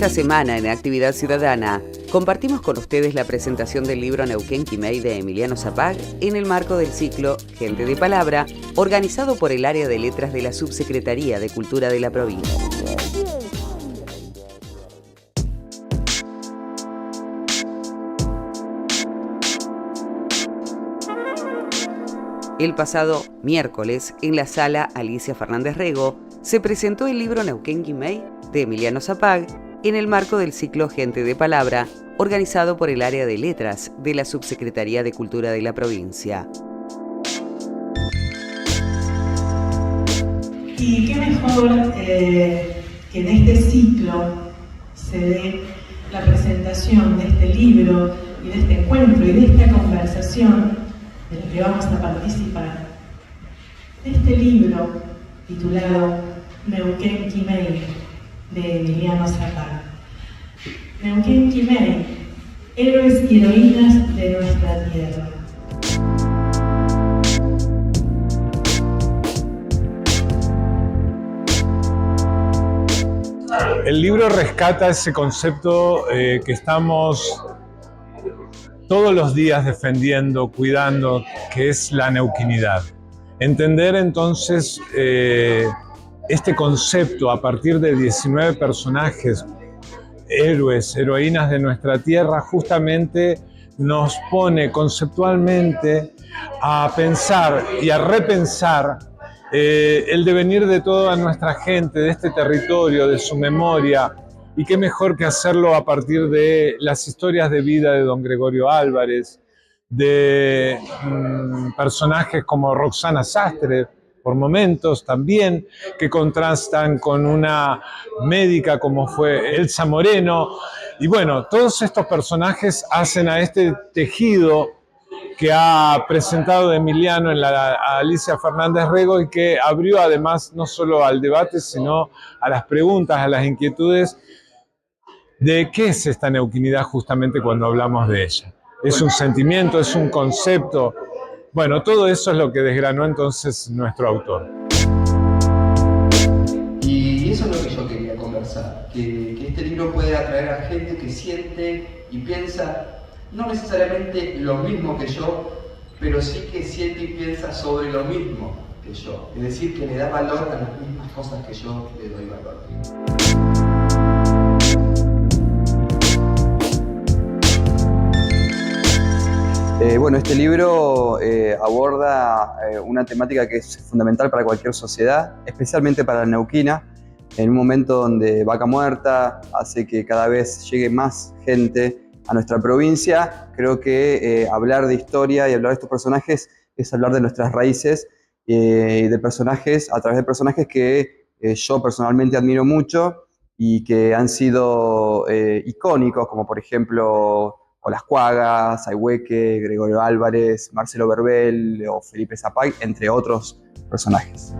Esta semana en Actividad Ciudadana compartimos con ustedes la presentación del libro Neuquén Quimei de Emiliano Zapag en el marco del ciclo Gente de Palabra, organizado por el área de letras de la Subsecretaría de Cultura de la provincia. El pasado miércoles, en la sala Alicia Fernández Rego, se presentó el libro Neuquén Quimei de Emiliano Zapag en el marco del ciclo Gente de Palabra, organizado por el área de letras de la Subsecretaría de Cultura de la provincia. Y qué mejor que en este ciclo se dé la presentación de este libro y de este encuentro y de esta conversación de la que vamos a participar, de este libro titulado Neuquén Quimei de Emiliano Zapag. Neuquén Quimei, héroes y heroínas de nuestra tierra. El libro rescata ese concepto que estamos todos los días defendiendo, cuidando, que es la neuquinidad. Entender entonces este concepto a partir de 19 personajes, héroes, heroínas de nuestra tierra, justamente nos pone conceptualmente a pensar y a repensar el devenir de toda nuestra gente, de este territorio, de su memoria, y qué mejor que hacerlo a partir de las historias de vida de don Gregorio Álvarez, de personajes como Roxana Sastre, por momentos también, que contrastan con una médica como fue Elsa Moreno. Y bueno, todos estos personajes hacen a este tejido que ha presentado Emiliano en la Alicia Fernández Rego y que abrió además no solo al debate, sino a las preguntas, a las inquietudes de qué es esta neuquinidad justamente cuando hablamos de ella. ¿Es un sentimiento? ¿Es un concepto? Bueno, todo eso es lo que desgranó entonces nuestro autor. Y eso es lo que yo quería conversar, que este libro puede atraer a gente que siente y piensa no necesariamente lo mismo que yo, pero sí que siente y piensa sobre lo mismo que yo. Es decir, que le da valor a las mismas cosas que yo le doy valor. Bueno, este libro aborda una temática que es fundamental para cualquier sociedad, especialmente para la neuquina, en un momento donde Vaca Muerta hace que cada vez llegue más gente a nuestra provincia. Creo que hablar de historia y hablar de estos personajes es hablar de nuestras raíces y de personajes, a través de personajes que yo personalmente admiro mucho y que han sido icónicos, como por ejemplo Olas Cuagas, Ayhueque, Gregorio Álvarez, Marcelo Verbel o Felipe Zapag, entre otros personajes.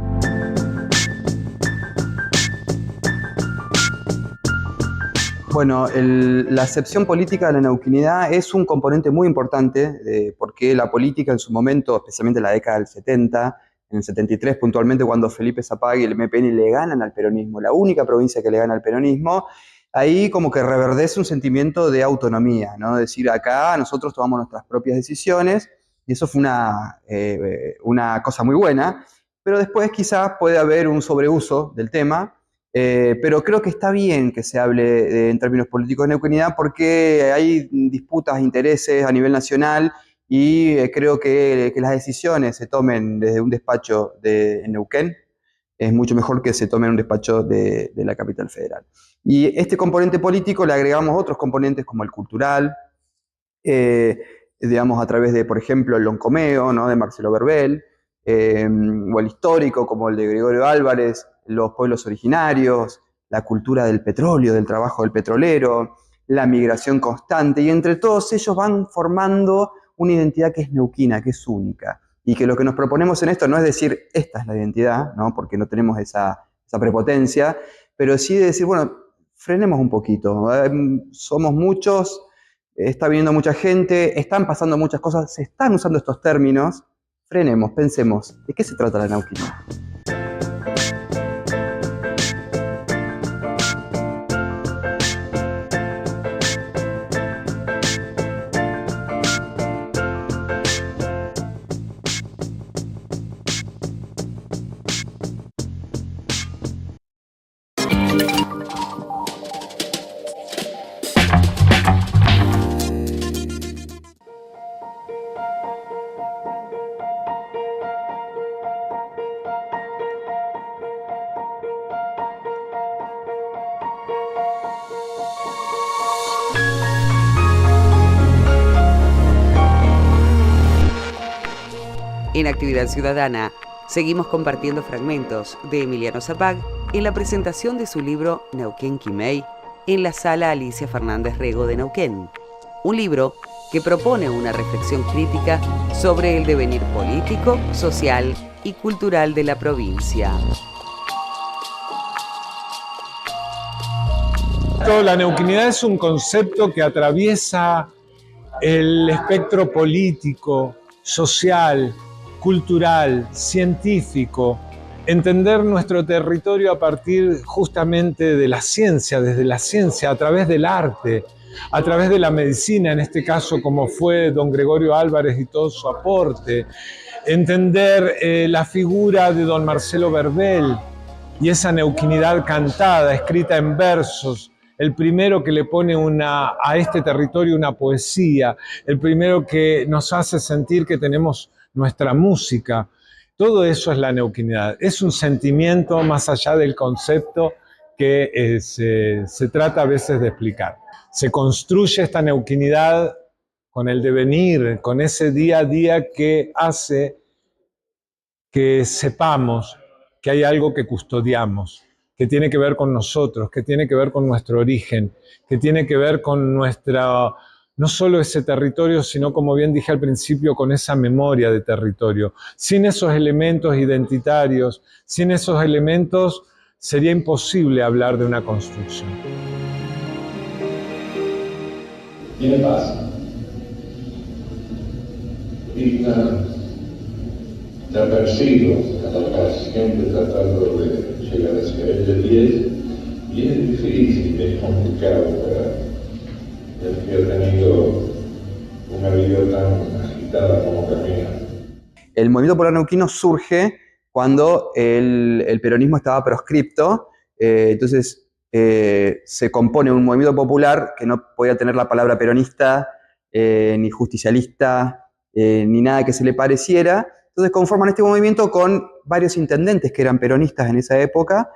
Bueno, la acepción política de la neuquinidad es un componente muy importante porque la política en su momento, especialmente en la década del 70, en el 73 puntualmente, cuando Felipe Zapag y el MPN le ganan al peronismo, la única provincia que le gana al peronismo, ahí como que reverdece un sentimiento de autonomía, ¿no? Decir, acá nosotros tomamos nuestras propias decisiones, y eso fue una cosa muy buena, pero después quizás puede haber un sobreuso del tema. Pero creo que está bien que se hable en términos políticos de neuquinidad porque hay disputas, intereses a nivel nacional y creo que las decisiones se tomen desde un despacho en Neuquén es mucho mejor que se tomen en un despacho de la capital federal. Y este componente político le agregamos otros componentes como el cultural, digamos a través de, por ejemplo, el loncomeo, ¿no?, de Marcelo Verbel, o el histórico como el de Gregorio Álvarez, los pueblos originarios, la cultura del petróleo, del trabajo del petrolero, la migración constante, y entre todos ellos van formando una identidad que es neuquina, que es única, y que lo que nos proponemos en esto no es decir esta es la identidad, ¿no?, porque no tenemos esa prepotencia, pero sí de decir, bueno, frenemos un poquito, somos muchos, está viniendo mucha gente, están pasando muchas cosas, se están usando estos términos, frenemos, pensemos, ¿de qué se trata la neuquina? En Actividad Ciudadana, seguimos compartiendo fragmentos de Emiliano Zapag en la presentación de su libro Neuquén Quimei en la Sala Alicia Fernández Rego de Neuquén. Un libro que propone una reflexión crítica sobre el devenir político, social y cultural de la provincia. La neuquinidad es un concepto que atraviesa el espectro político, social, cultural, científico. Entender nuestro territorio a partir justamente de la ciencia, desde la ciencia, a través del arte, a través de la medicina, en este caso como fue don Gregorio Álvarez y todo su aporte. Entender la figura de don Marcelo Verbel y esa neuquinidad cantada, escrita en versos, el primero que le pone a este territorio una poesía, el primero que nos hace sentir que tenemos nuestra música. Todo eso es la neuquinidad. Es un sentimiento más allá del concepto que se trata a veces de explicar. Se construye esta neuquinidad con el devenir, con ese día a día que hace que sepamos que hay algo que custodiamos, que tiene que ver con nosotros, que tiene que ver con nuestro origen, que tiene que ver con nuestra, no solo ese territorio, sino, como bien dije al principio, con esa memoria de territorio. Sin esos elementos identitarios, sin esos elementos, sería imposible hablar de una construcción. ¿Qué pasa? La persigo siempre tratando de llegar hacia ella y es difícil, es complicado para el que ha tenido una vida tan agitada como camina. El movimiento popular neuquino surge cuando el peronismo estaba proscripto, entonces se compone un movimiento popular que no podía tener la palabra peronista, ni justicialista, ni nada que se le pareciera. Entonces conforman este movimiento con varios intendentes que eran peronistas en esa época,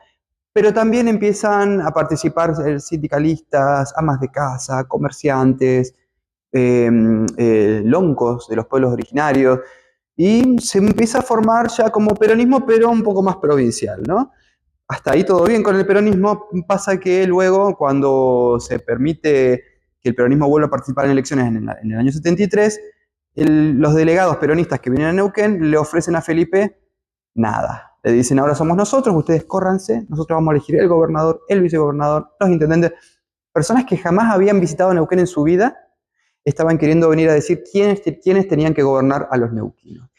pero también empiezan a participar sindicalistas, amas de casa, comerciantes, loncos de los pueblos originarios, y se empieza a formar ya como peronismo, pero un poco más provincial, ¿no? Hasta ahí todo bien con el peronismo. Pasa que luego, cuando se permite que el peronismo vuelva a participar en elecciones en el año 73, los delegados peronistas que vienen a Neuquén le ofrecen a Felipe nada. Le dicen, ahora somos nosotros, ustedes córranse, nosotros vamos a elegir el gobernador, el vicegobernador, los intendentes. Personas que jamás habían visitado Neuquén en su vida estaban queriendo venir a decir quiénes tenían que gobernar a los neuquinos.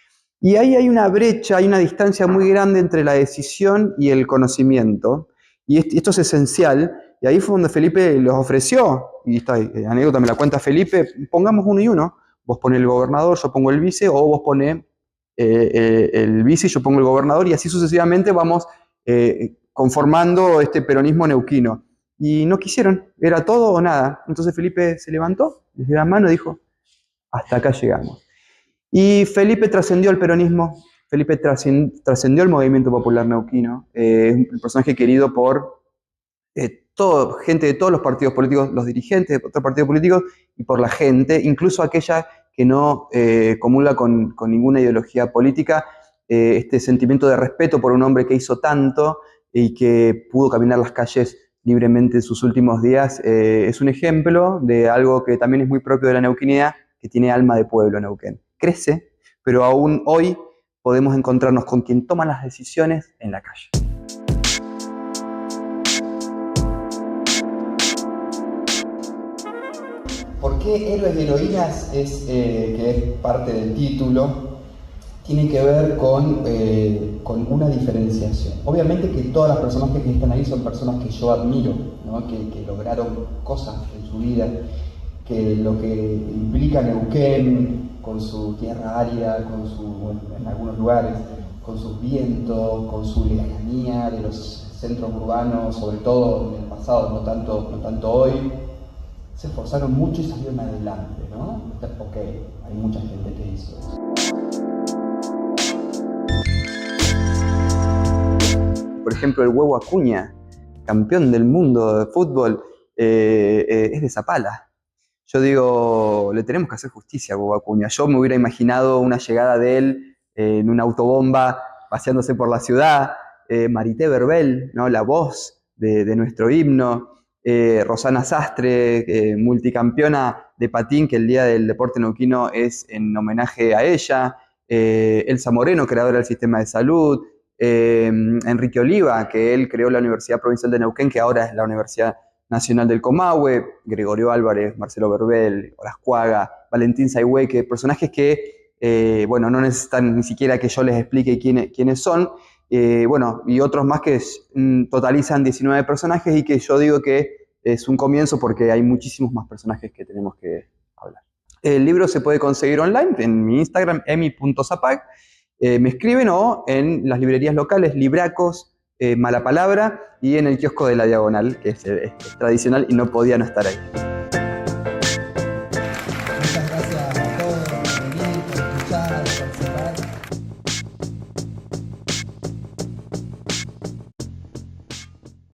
Y ahí hay una brecha, hay una distancia muy grande entre la decisión y el conocimiento. Y esto es esencial. Y ahí fue donde Felipe los ofreció. Y esta anécdota me la cuenta Felipe. Pongamos uno y uno. Vos ponés el gobernador, yo pongo el vice, o vos ponés el vice y yo pongo el gobernador, y así sucesivamente vamos conformando este peronismo neuquino. Y no quisieron, era todo o nada. Entonces Felipe se levantó, les dio la mano y dijo, hasta acá llegamos. Y Felipe trascendió el peronismo, Felipe trascendió el movimiento popular neuquino, es un personaje querido por gente de todos los partidos políticos, los dirigentes de otros partidos políticos, y por la gente, incluso aquella que no comulga con ninguna ideología política, este sentimiento de respeto por un hombre que hizo tanto y que pudo caminar las calles libremente en sus últimos días, es un ejemplo de algo que también es muy propio de la neuquinidad, que tiene alma de pueblo Neuquén. Crece, pero aún hoy podemos encontrarnos con quien toma las decisiones en la calle. ¿Por qué Héroes y Heroínas que es parte del título? Tiene que ver con una diferenciación. Obviamente que todas las personajes que están ahí son personas que yo admiro, ¿no? que lograron cosas en su vida, que lo que implica Neuquén, con su tierra árida, en algunos lugares, con sus vientos, con su lejanía de los centros urbanos, sobre todo en el pasado, no tanto hoy, se esforzaron mucho y salieron adelante, ¿no? Ok, hay mucha gente que hizo eso. Por ejemplo, el Huevo Acuña, campeón del mundo de fútbol, es de Zapala. Yo digo, le tenemos que hacer justicia a Huevo Acuña. Yo me hubiera imaginado una llegada de él en una autobomba paseándose por la ciudad, Marité Verbel, ¿no? La voz de nuestro himno, Rosana Sastre, multicampeona de patín, que el Día del Deporte Neuquino es en homenaje a ella, Elsa Moreno, creadora del sistema de salud, Enrique Oliva, que él creó la Universidad Provincial de Neuquén, que ahora es la Universidad Nacional del Comahue, Gregorio Álvarez, Marcelo Verbel, Horace Cuaga, Valentín Sayhueque, personajes que, bueno, no necesitan ni siquiera que yo les explique quiénes son, bueno, y otros más que totalizan 19 personajes y que yo digo que es un comienzo porque hay muchísimos más personajes que tenemos que hablar. El libro se puede conseguir online en mi Instagram, emi.zapag. Me escriben o en las librerías locales, Libracos, Mala Palabra y en el kiosco de La Diagonal, que es tradicional y no podía no estar ahí.